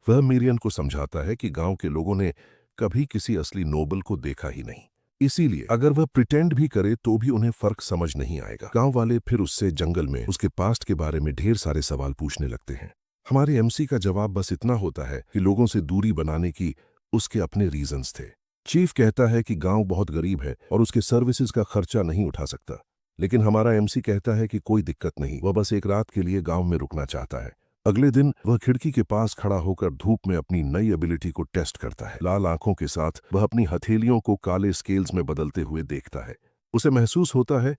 वह मिरियन को समझाता है कि गांव के लोगों ने कभी किसी असली नोबल को देखा ही नहीं, इसीलिए अगर वह प्रिटेंड भी करे तो भी उन्हें फर्क समझ नहीं आएगा। गांव वाले फिर उससे जंगल में उसके पास्ट के बारे में ढेर सारे सवाल पूछने लगते हैं। हमारे एमसी का जवाब बस इतना होता है कि लोगों से दूरी बनाने की उसके अपने रीजंस थे। चीफ कहता है कि गांव बहुत गरीब है और उसके सर्विसेज का खर्चा नहीं उठा सकता, लेकिन हमारा एमसी कहता है कि कोई दिक्कत नहीं, वह बस एक रात के लिए गांव में रुकना चाहता है। अगले दिन वह खिड़की के पास खड़ा होकर धूप में अपनी नई एबिलिटी को टेस्ट करता है। लाल आंखों के साथ वह अपनी हथेलियों को काले स्केल्स में बदलते हुए देखता है। उसे महसूस होता है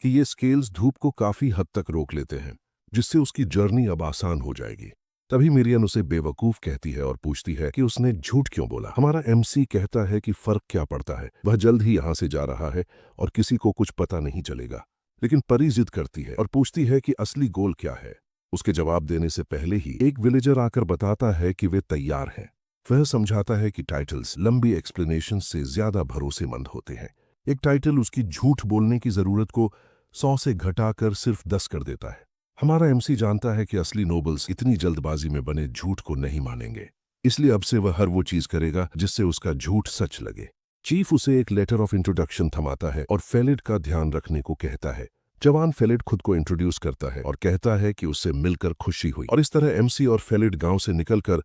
कि ये स्केल्स धूप को काफी हद तक रोक लेते हैं, जिससे उसकी जर्नी अब आसान हो जाएगी। तभी मिरियन उसे बेवकूफ कहती है और पूछती है कि उसने झूठ क्यों बोला। हमारा एमसी कहता है कि फर्क क्या पड़ता है, वह जल्द ही यहां से जा रहा है और किसी को कुछ पता नहीं चलेगा। लेकिन परी जिद करती है और पूछती है कि असली गोल क्या है। उसके जवाब देने से पहले ही एक विलेजर आकर बताता है कि वे तैयार हैं। वह समझाता है कि टाइटल्स लंबी एक्सप्लेनेशन से ज्यादा भरोसेमंद होते हैं। एक टाइटल उसकी झूठ बोलने की जरूरत को 100 से घटाकर सिर्फ 10 कर देता है। हमारा एमसी जानता है कि असली नोबल्स इतनी जल्दबाजी में बने झूठ को नहीं मानेंगे, इसलिए अब से वह हर वो चीज करेगा जिससे उसका झूठ सच लगे। चीफ उसे एक लेटर ऑफ इंट्रोडक्शन थमाता है और फेलिड का ध्यान रखने को कहता है। जवान फेलिड खुद को इंट्रोड्यूस करता है और कहता है कि उससे मिलकर खुशी हुई, और इस तरह एमसी और फेलिड गांव से निकलकर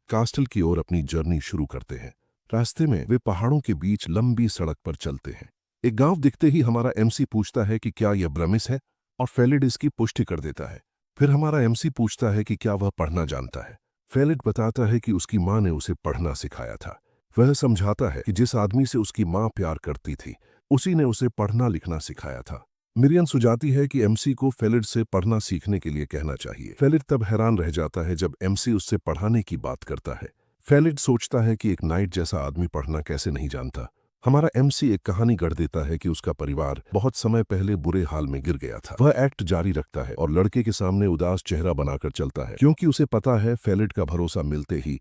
कास्टल की ओर अपनी जर्नी शुरू करते हैं। रास्ते में वे पहाड़ों के बीच लंबी सड़क पर चलते हैं। एक गांव दिखते ही हमारा एमसी पूछता है कि क्या यह ब्रमिस है, और फेलिड इसकी पुष्टि कर देता है। फिर हमारा एमसी पूछता है कि क्या वह पढ़ना जानता है। फेलिड बताता है कि उसकी माँ ने उसे पढ़ना सिखाया था। वह समझाता है कि जिस आदमी से उसकी माँ प्यार करती थी उसी ने उसे पढ़ना लिखना सिखाया था। मिरियन सुझाती है कि एमसी को फेलिड से पढ़ना सीखने के लिए कहना चाहिए। फेलिड तब हैरान रह जाता है जब एमसी उससे पढ़ाने की बात करता है। फेलिड सोचता है कि एक नाइट जैसा आदमी पढ़ना कैसे नहीं जानता। हमारा एमसी एक कहानी गढ़ देता है कि उसका परिवार बहुत समय पहले बुरे हाल में गिर गया था। वह एक्ट जारी रखता है और लड़के के सामने उदास चेहरा बनाकर चलता है, क्योंकि उसे पता है फेलिड का भरोसा मिलते ही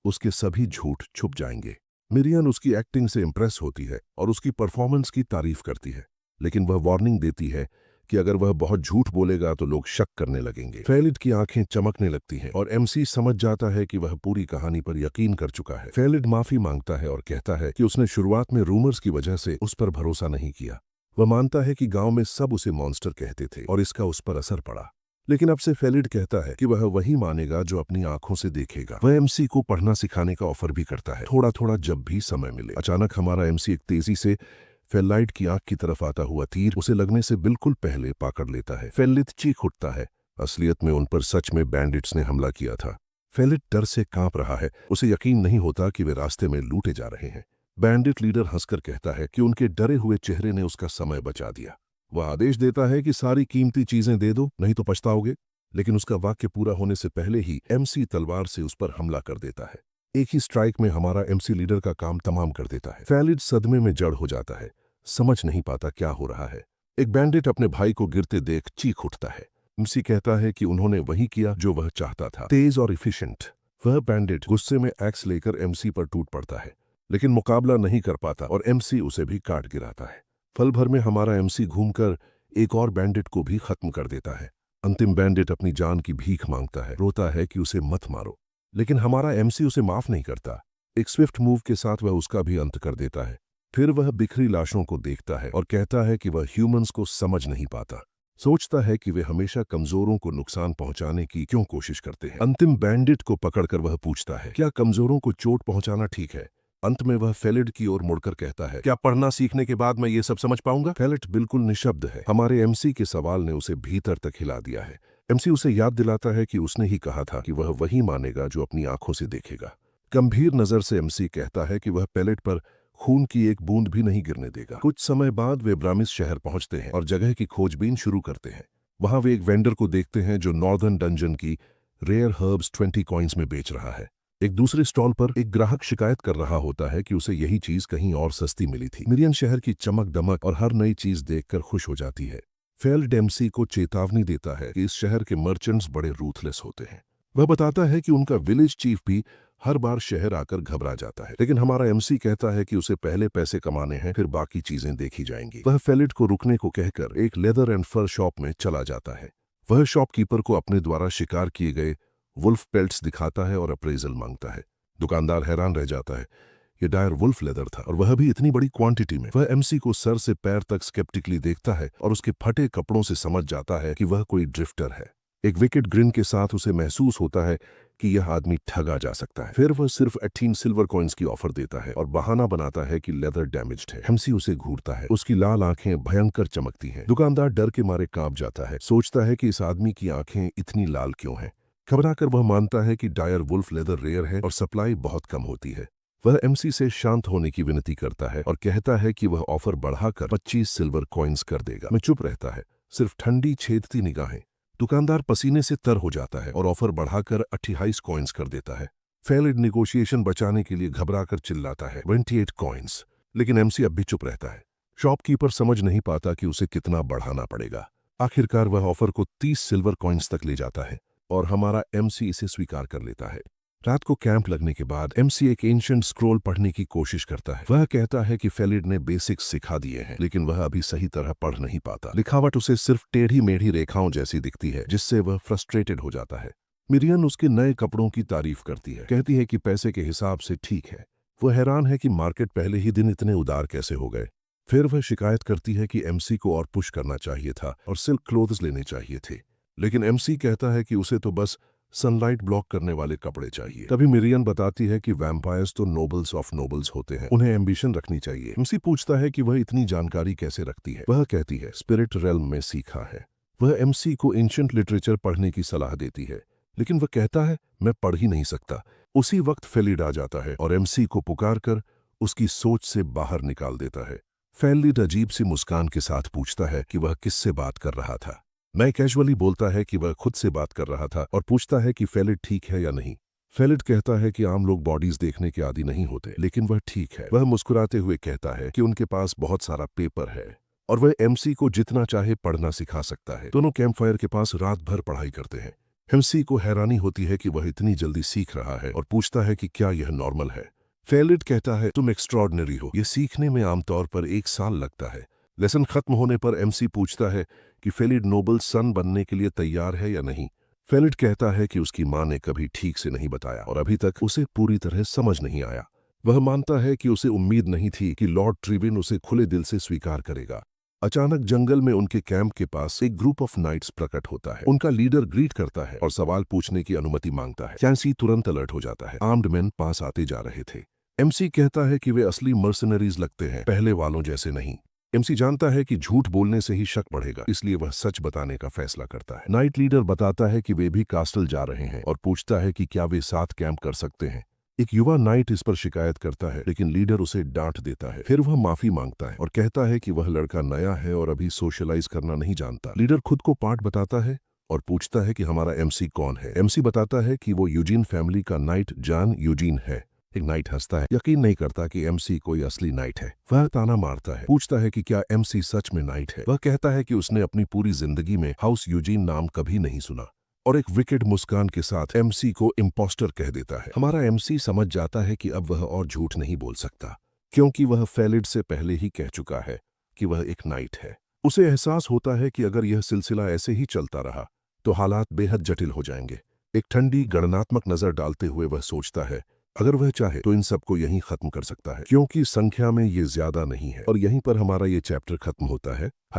उसके सभी झूठ छुप जाएंगे। मिरियन उसकी एक्टिंग से इंप्रेस होती है और उसकी परफॉर्मेंस की तारीफ करती है, लेकिन वह वार्निंग देती है कि अगर वह बहुत झूठ बोलेगा तो लोग शक करने लगेंगे। फेलिड की आंखें चमकने लगती हैं और एमसी समझ जाता है कि वह पूरी कहानी पर यकीन कर चुका है। फेलिड माफी मांगता है और कहता है कि उसने शुरुआत में रूमर्स की वजह से उस पर भरोसा नहीं किया। वह मानता है कि गांव में सब उसे मॉन्स्टर कहते थे और इसका उस पर असर पड़ा, लेकिन अब से फेलिड कहता है कि वह वही मानेगा जो अपनी आंखों से देखेगा। वह एमसी को पढ़ना सिखाने का ऑफर भी करता है, थोड़ा थोड़ा जब भी समय मिले। अचानक हमारा एमसी एक तेजी से फेलाइट की आंख की तरफ आता हुआ तीर उसे लगने से बिल्कुल पहले पकड़ लेता है। फेलिड चीख उठता है। असलियत में उन पर सच में बैंडिट्स ने हमला किया था। फेलिड डर से कांप रहा है, उसे यकीन नहीं होता कि वे रास्ते में लूटे जा रहे हैं। बैंडिट लीडर हंसकर कहता है कि उनके डरे हुए चेहरे ने उसका समय बचा दिया। वह आदेश देता है कि सारी कीमती चीजें दे दो, नहीं तो पछताओगे। लेकिन उसका वाक्य पूरा होने से पहले ही एमसी तलवार से उस पर हमला कर देता है। एक ही स्ट्राइक में हमारा एमसी लीडर का काम तमाम कर देता है। फेलिड सदमे में जड़ हो जाता है, समझ नहीं पाता क्या हो रहा है। एक बैंडिट अपने भाई को गिरते देख चीख उठता है। एमसी कहता है कि उन्होंने वही किया जो वह चाहता था, तेज और इफिशिएंट। वह बैंडिट गुस्से में एक्स लेकर एमसी पर टूट पड़ता है, लेकिन मुकाबला नहीं कर पाता और एमसी उसे भी काट गिराता है। पल भर में हमारा एमसी घूमकर एक और बैंडिट को भी खत्म कर देता है। अंतिम बैंडिट अपनी जान की भीख मांगता है, रोता है कि उसे मत मारो, लेकिन हमारा एमसी उसे माफ नहीं करता। एक स्विफ्ट मूव के साथ वह उसका भी अंत कर देता है। फिर वह बिखरी लाशों को देखता है और कहता है कि वह ह्यूमंस को समझ नहीं पाता। सोचता है कि वे हमेशा कमजोरों को नुकसान पहुंचाने की क्यों कोशिश करते हैं। अंतिम बैंडिट को पकड़कर वह पूछता है, क्या कमजोरों को चोट पहुंचाना ठीक है? अंत में वह फेलिड की ओर मुड़कर कहता है, क्या पढ़ना सीखने के बाद मैं ये सब समझ पाऊंगा? फेलिड बिल्कुल निशब्द है। हमारे एमसी के सवाल ने उसे भीतर तक हिला दिया है। एमसी उसे याद दिलाता है कि उसने ही कहा था कि वह वही मानेगा जो अपनी आंखों से देखेगा। गंभीर नजर से एमसी कहता है कि वह फेलिड पर खून की एक बूंद भी नहीं गिरने देगा। कुछ समय बाद वे ब्रामिस शहर पहुंचते हैं और जगह की खोजबीन शुरू करते हैं। वहां वे एक वेंडर को देखते हैं जो नॉर्दर्न डंजन की रेयर हर्ब्स 20 कॉइन्स में बेच रहा है। एक दूसरे स्टॉल पर एक ग्राहक शिकायत कर रहा होता है कि उसे यही चीज कहीं और सस्ती मिली थी। मिरियन शहर की चमक दमक और हर नई चीज देखकर खुश हो जाती है। फेलिड एमसी को चेतावनी देता है कि इस शहर के मर्चेंट्स बड़े रूथलेस होते हैं। वह बताता है कि उनका विलेज चीफ भी हर बार शहर आकर घबरा जाता है, लेकिन हमारा एमसी कहता है कि उसे पहले पैसे कमाने हैं, फिर बाकी चीजें देखी जाएंगी। वह फेलिड को रुकने को कहकर एक लेदर एंड फर शॉप में चला जाता है। वह शॉपकीपर को अपने द्वारा शिकार किए गए वुल्फ पेल्ट्स दिखाता है और अप्रेजल मांगता है। दुकानदार हैरान रह जाता है। ये डायर वुल्फ लेदर था और वह भी इतनी बड़ी क्वांटिटी में। वह एमसी को सर से पैर तक स्केप्टिकली देखता है और उसके फटे कपड़ों से समझ जाता है कि वह कोई ड्रिफ्टर है। एक विकेट ग्रिन के साथ उसे महसूस होता है कि यह आदमी ठगा जा सकता है। फिर वह सिर्फ 18 सिल्वर कॉइन्स की ऑफर देता है और बहाना बनाता है कि लेदर डैमेज्ड है। एमसी उसे घूरता है। उसकी लाल आंखें भयंकर चमकती हैं। दुकानदार डर के मारे कांप जाता है। सोचता है कि इस आदमी की आंखें इतनी लाल क्यों हैं। घबराकर वह मानता है कि डायर वुल्फ लेदर रेयर है और सप्लाई बहुत कम होती है। वह एमसी से शांत होने की विनती करता है और कहता है कि वह ऑफर बढ़ाकर 25 सिल्वर कॉइन्स कर देगा। मैं चुप रहता है, सिर्फ ठंडी छेदती निगाहें। दुकानदार पसीने से तर हो जाता है और ऑफर बढ़ाकर 28 कॉइन्स कर देता है। फेलिड नेगोशिएशन बचाने के लिए घबराकर चिल्लाता है 28 कॉइन्स, लेकिन एमसी अब भी चुप रहता है। शॉपकीपर समझ नहीं पाता कि उसे कितना बढ़ाना पड़ेगा। आखिरकार वह ऑफर को 30 सिल्वर कॉइन्स तक ले जाता है और हमारा एमसी इसे स्वीकार कर लेता है। रात को कैंप लगने के बाद एमसी एक एंशिएंट स्क्रोल पढ़ने की कोशिश करता है। वह कहता है कि फेलिड ने बेसिक्स सिखा दिए हैं, लेकिन वह अभी सही तरह पढ़ नहीं पाता। लिखावट उसे सिर्फ टेढ़ी मेढ़ी रेखाओं जैसी दिखती है, जिससे वह फ्रस्ट्रेटेड हो जाता है। मिरियन उसके नए कपड़ों की तारीफ करती है, कहती है कि पैसे के हिसाब से ठीक है। वह हैरान है कि मार्केट पहले ही दिन इतने उदार कैसे हो गए। फिर वह शिकायत करती है कि एमसी को और पुश करना चाहिए था और सिल्क क्लोथ्स लेने चाहिए थे, लेकिन एमसी कहता है कि उसे तो बस सनलाइट ब्लॉक करने वाले कपड़े चाहिए। तभी मिरियन बताती है कि वैम्पायर्स तो नोबल्स ऑफ नोबल्स होते हैं, उन्हें एम्बिशन रखनी चाहिए। एमसी पूछता है कि वह इतनी जानकारी कैसे रखती है। वह कहती है स्पिरिट रेल्म में सीखा है। वह एमसी को एंशिएंट लिटरेचर पढ़ने की सलाह देती है, लेकिन वह कहता है मैं पढ़ ही नहीं सकता। उसी वक्त फेलिड आ जाता है और एमसी को पुकारकर उसकी सोच से बाहर निकाल देता है। फेलिड अजीब सी मुस्कान के साथ पूछता है कि वह किससे बात कर रहा था। मैं कैजुअली बोलता है कि वह खुद से बात कर रहा था और पूछता है कि फेलिड ठीक है या नहीं। फेलिड कहता है कि आम लोग बॉडीज देखने के आदी नहीं होते, लेकिन वह ठीक है। वह मुस्कुराते हुए कहता है कि उनके पास बहुत सारा पेपर है और वह एमसी को जितना चाहे पढ़ना सिखा सकता है। दोनों कैंप फायर के पास रात भर पढ़ाई करते हैं। एमसी को हैरानी होती है कि वह इतनी जल्दी सीख रहा है और पूछता है कि क्या यह नॉर्मल है। फेलिड कहता है तुम एक्स्ट्रॉर्डिनरी हो, यह सीखने में आमतौर पर 1 साल लगता है। लेसन खत्म होने पर एमसी पूछता है कि फेलिड नोबल सन बनने के लिए तैयार है या नहीं। फेलिड कहता है कि उसकी मां ने कभी ठीक से नहीं बताया और अभी तक उसे पूरी तरह समझ नहीं आया। वह मानता है कि उसे उम्मीद नहीं थी कि लॉर्ड ट्रिविन उसे खुले दिल से स्वीकार करेगा। अचानक जंगल में उनके कैंप के पास एक ग्रुप ऑफ नाइट्स प्रकट होता है। उनका लीडर ग्रीट करता है और सवाल पूछने की अनुमति मांगता है। चैंसी तुरंत अलर्ट हो जाता है। आर्म्ड मैन पास आते जा रहे थे। एमसी कहता है कि वे असली मर्सनरीज लगते हैं, पहले वालों जैसे नहीं। एमसी जानता है कि झूठ बोलने से ही शक बढ़ेगा, इसलिए वह सच बताने का फैसला करता है। नाइट लीडर बताता है कि वे भी कास्टल जा रहे हैं और पूछता है कि क्या वे साथ कैंप कर सकते हैं। एक युवा नाइट इस पर शिकायत करता है, लेकिन लीडर उसे डांट देता है। फिर वह माफी मांगता है और कहता है कि वह लड़का नया है और अभी सोशलाइज करना नहीं जानता। लीडर खुद को पाठ बताता है और पूछता है कि हमारा एमसी कौन है। एमसी बताता है कि वो यूजीन फैमिली का नाइट जॉन यूजीन है। एक नाइट हंसता है, यकीन नहीं करता कि एमसी कोई असली नाइट है। वह ताना मारता है, पूछता है कि क्या एमसी सच में नाइट है। वह कहता है कि उसने अपनी पूरी जिंदगी में हाउस यूजीन नाम कभी नहीं सुना और एक विकेट मुस्कान के साथ एमसी को इम्पोस्टर कह देता है। हमारा एमसी समझ जाता है कि अब वह और झूठ नहीं बोल सकता, क्योंकि वह फेलिड से पहले ही कह चुका है कि वह एक नाइट है। उसे एहसास होता है कि अगर यह सिलसिला ऐसे ही चलता रहा तो हालात बेहद जटिल हो जाएंगे। एक ठंडी गणनात्मक नजर डालते हुए वह सोचता है अगर वह चाहे तो इन सबको यहीं खत्म कर सकता है, क्योंकि संख्या में ये ज्यादा नहीं है। और यहीं पर हमारा ये चैप्टर खत्म होता है। हाय।